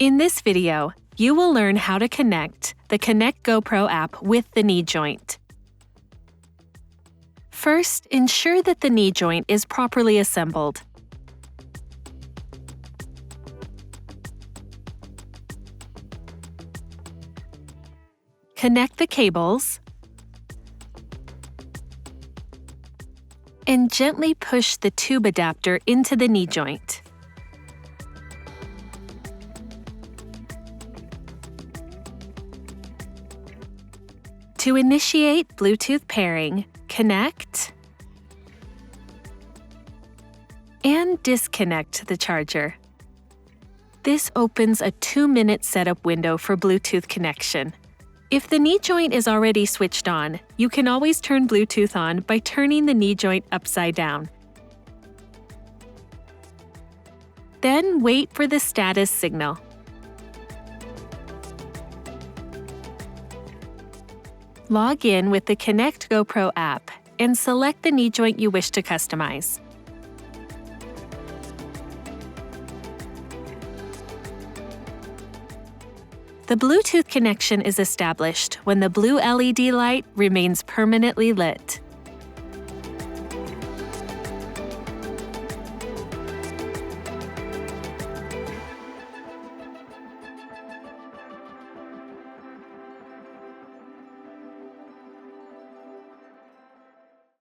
In this video, you will learn how to connect the connectgo.pro app with the knee joint. First, ensure that the knee joint is properly assembled. Connect the cables and gently push the tube adapter into the knee joint. To initiate Bluetooth pairing, connect and disconnect the charger. This opens a 2-minute setup window for Bluetooth connection. If the knee joint is already switched on, you can always turn Bluetooth on by turning the knee joint upside down. Then wait for the status signal. Log in with the connectgo.pro app and select the knee joint you wish to customize. The Bluetooth connection is established when the blue LED light remains permanently lit.